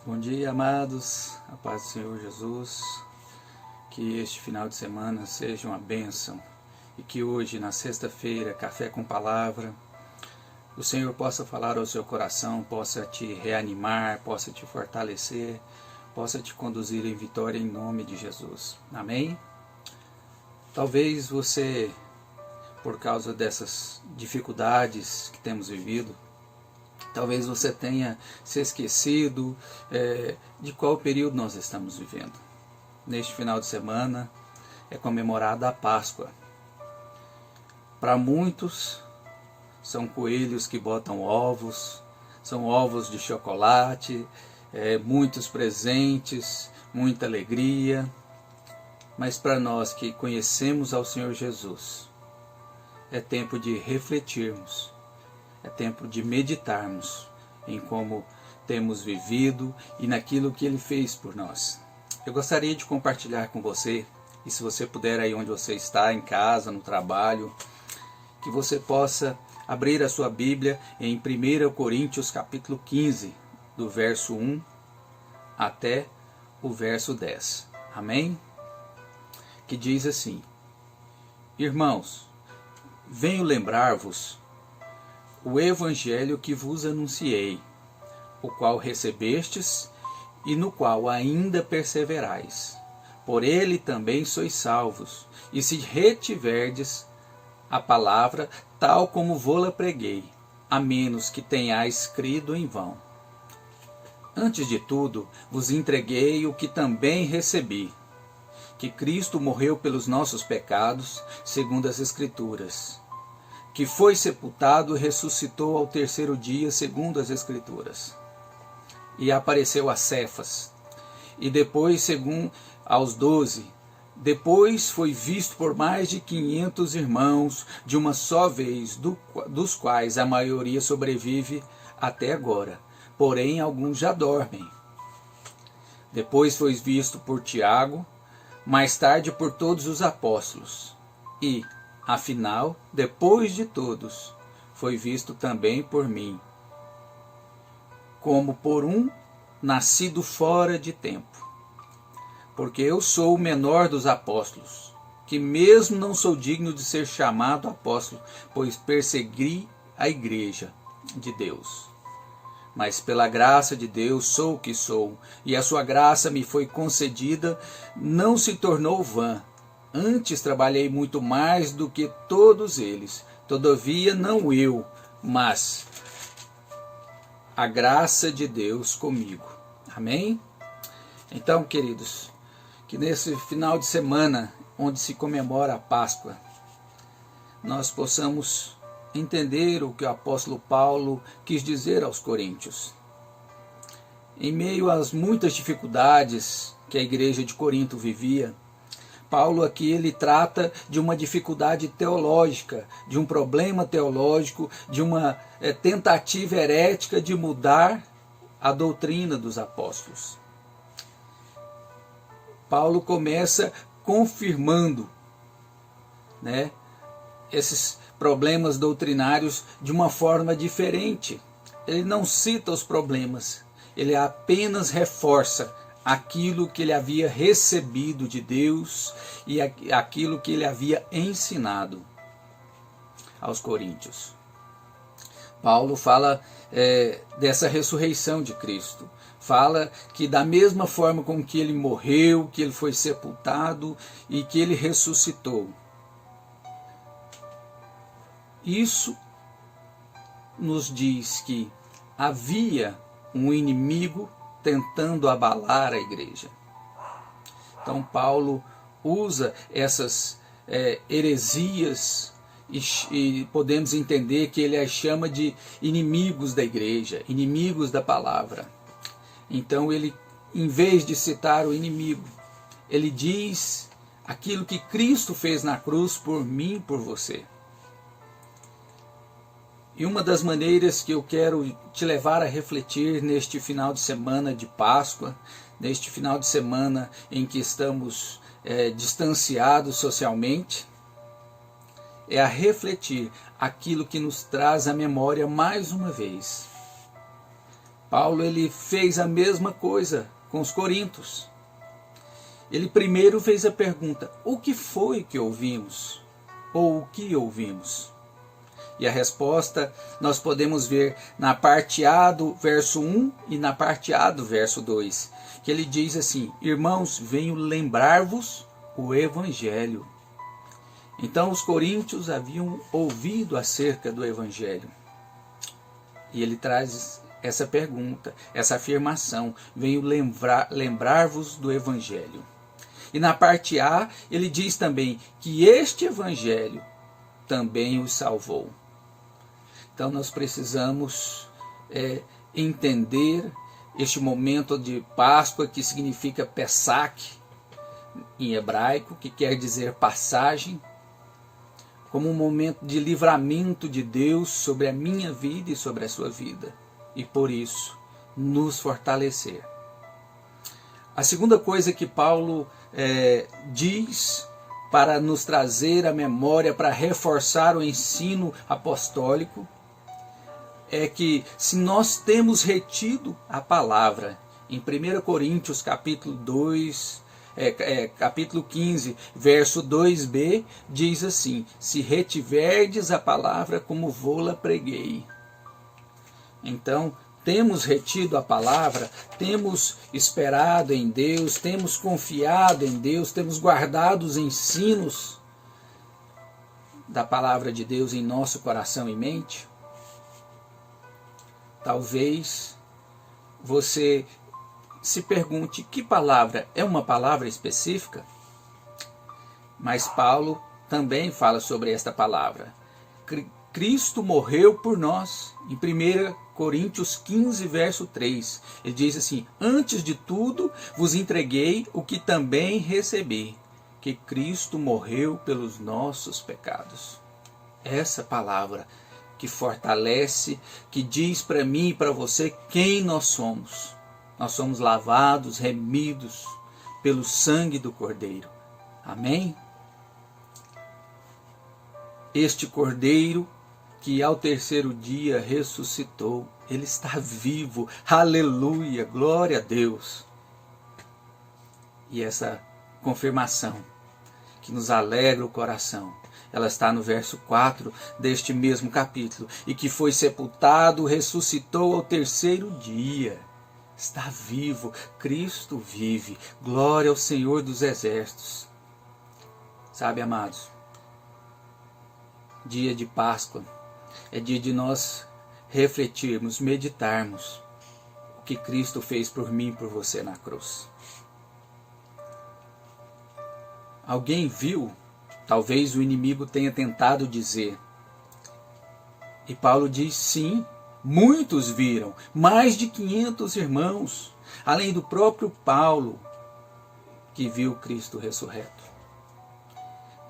Bom dia, amados, a paz do Senhor Jesus, que este final de semana seja uma bênção e que hoje, na sexta-feira, Café com Palavra, o Senhor possa falar ao seu coração, possa te reanimar, possa te fortalecer, possa te conduzir em vitória em nome de Jesus. Amém? Talvez você, por causa dessas dificuldades que temos vivido, talvez você tenha se esquecido de qual período nós estamos vivendo. Neste final de semana é comemorada a Páscoa. Para muitos, são coelhos que botam ovos, são ovos de chocolate, muitos presentes, muita alegria. Mas para nós que conhecemos ao Senhor Jesus, é tempo de refletirmos. É tempo de meditarmos em como temos vivido e naquilo que Ele fez por nós. Eu gostaria de compartilhar com você, e se você puder aí onde você está, em casa, no trabalho, que você possa abrir a sua Bíblia em 1 Coríntios capítulo 15, do verso 1 até o verso 10. Amém? Que diz assim: Irmãos, venho lembrar-vos o evangelho que vos anunciei, o qual recebestes e no qual ainda perseverais. Por ele também sois salvos, e se retiverdes a palavra tal como vô-la preguei, a menos que tenhais crido em vão. Antes de tudo, vos entreguei o que também recebi, que Cristo morreu pelos nossos pecados, segundo as Escrituras, que foi sepultado e ressuscitou ao terceiro dia, segundo as Escrituras. E apareceu a Cefas, e depois aos 12. Depois foi visto por mais de 500 irmãos, de uma só vez, dos quais a maioria sobrevive até agora, porém alguns já dormem. Depois foi visto por Tiago, mais tarde por todos os apóstolos, e, afinal, depois de todos, foi visto também por mim, como por um nascido fora de tempo. Porque eu sou o menor dos apóstolos, que mesmo não sou digno de ser chamado apóstolo, pois persegui a igreja de Deus. Mas pela graça de Deus sou o que sou, e a sua graça me foi concedida, não se tornou vã. Antes trabalhei muito mais do que todos eles. Todavia não eu, mas a graça de Deus comigo. Amém? Então, queridos, que nesse final de semana, onde se comemora a Páscoa, nós possamos entender o que o apóstolo Paulo quis dizer aos coríntios. Em meio às muitas dificuldades que a igreja de Corinto vivia, Paulo aqui ele trata de uma dificuldade teológica, de um problema teológico, de uma tentativa herética de mudar a doutrina dos apóstolos. Paulo começa confirmando, esses problemas doutrinários de uma forma diferente. Ele não cita os problemas, ele apenas reforça aquilo que ele havia recebido de Deus e aquilo que ele havia ensinado aos coríntios. Paulo fala dessa ressurreição de Cristo. Fala que da mesma forma com que ele morreu, que ele foi sepultado e que ele ressuscitou. Isso nos diz que havia um inimigo tentando abalar a igreja. Então Paulo usa essas heresias e podemos entender que ele as chama de inimigos da igreja, inimigos da palavra. Então ele, em vez de citar o inimigo, ele diz aquilo que Cristo fez na cruz por mim e por você. E uma das maneiras que eu quero te levar a refletir neste final de semana de Páscoa, neste final de semana em que estamos distanciados socialmente, é a refletir aquilo que nos traz à memória mais uma vez. Paulo ele fez a mesma coisa com os coríntios. Ele primeiro fez a pergunta: o que foi que ouvimos? Ou o que ouvimos? E a resposta nós podemos ver na parte A do verso 1 e na parte A do verso 2, que ele diz assim: irmãos, venho lembrar-vos o Evangelho. Então os coríntios haviam ouvido acerca do Evangelho. E ele traz essa pergunta, essa afirmação: venho lembrar-vos do Evangelho. E na parte A ele diz também que este Evangelho também os salvou. Então nós precisamos entender este momento de Páscoa, que significa Pesach em hebraico, que quer dizer passagem, como um momento de livramento de Deus sobre a minha vida e sobre a sua vida, e por isso nos fortalecer. A segunda coisa que Paulo diz para nos trazer a memória, para reforçar o ensino apostólico, é que se nós temos retido a palavra, em 1 Coríntios capítulo 2, capítulo 15, verso 2b, diz assim: se retiverdes a palavra como vô-la preguei. Então, temos retido a palavra, temos esperado em Deus, temos confiado em Deus, temos guardado os ensinos da palavra de Deus em nosso coração e mente. Talvez você se pergunte: que palavra? É uma palavra específica? Mas Paulo também fala sobre esta palavra. Cristo morreu por nós. Em 1 Coríntios 15, verso 3, ele diz assim: antes de tudo vos entreguei o que também recebi, que Cristo morreu pelos nossos pecados. Essa palavra que fortalece, que diz para mim e para você quem nós somos. Nós somos lavados, remidos pelo sangue do Cordeiro. Amém? Este Cordeiro que ao terceiro dia ressuscitou, ele está vivo. Aleluia, glória a Deus. E essa confirmação que nos alegra o coração, ela está no verso 4 deste mesmo capítulo. E que foi sepultado, ressuscitou ao terceiro dia. Está vivo, Cristo vive. Glória ao Senhor dos Exércitos. Sabe, amados, dia de Páscoa é dia de nós refletirmos, meditarmos o que Cristo fez por mim e por você na cruz. Alguém viu? Talvez o inimigo tenha tentado dizer. E Paulo diz: sim, muitos viram, mais de 500 irmãos, além do próprio Paulo, que viu Cristo ressurreto.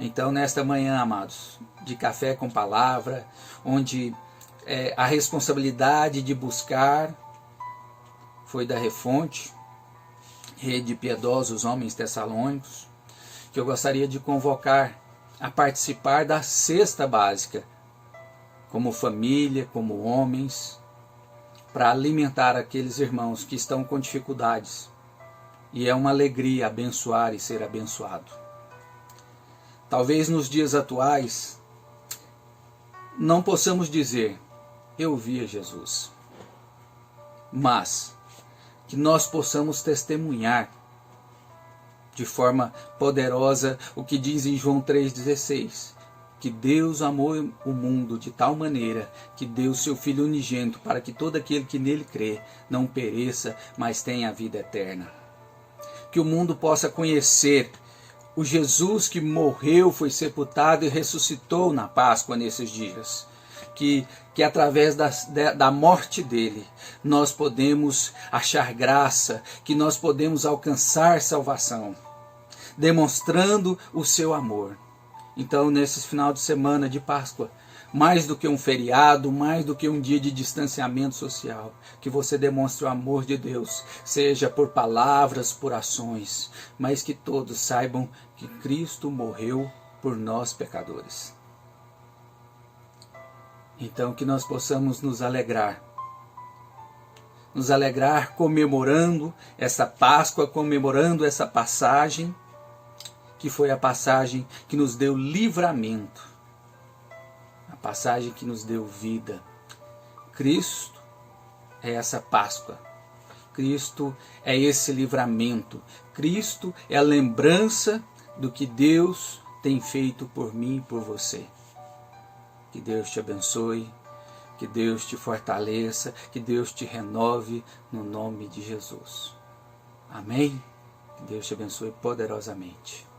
Então, nesta manhã, amados, de café com palavra, onde a responsabilidade de buscar foi da Refonte, Rede Piedosos Homens Tessalônicos, que eu gostaria de convocar a participar da cesta básica, como família, como homens, para alimentar aqueles irmãos que estão com dificuldades. E é uma alegria abençoar e ser abençoado. Talvez nos dias atuais não possamos dizer: eu vi a Jesus, mas que nós possamos testemunhar de forma poderosa o que diz em João 3,16, que Deus amou o mundo de tal maneira que deu seu Filho unigênito para que todo aquele que nele crê não pereça, mas tenha a vida eterna. Que o mundo possa conhecer o Jesus que morreu, foi sepultado e ressuscitou na Páscoa nesses dias. Que através da morte dele nós podemos achar graça, que nós podemos alcançar salvação, demonstrando o seu amor. Então, nesse final de semana de Páscoa, mais do que um feriado, mais do que um dia de distanciamento social, que você demonstre o amor de Deus, seja por palavras, por ações, mas que todos saibam que Cristo morreu por nós pecadores. Então, que nós possamos nos alegrar, nos alegrar comemorando essa Páscoa, comemorando essa passagem, que foi a passagem que nos deu livramento, a passagem que nos deu vida. Cristo é essa Páscoa, Cristo é esse livramento, Cristo é a lembrança do que Deus tem feito por mim e por você. Que Deus te abençoe, que Deus te fortaleça, que Deus te renove no nome de Jesus. Amém? Que Deus te abençoe poderosamente.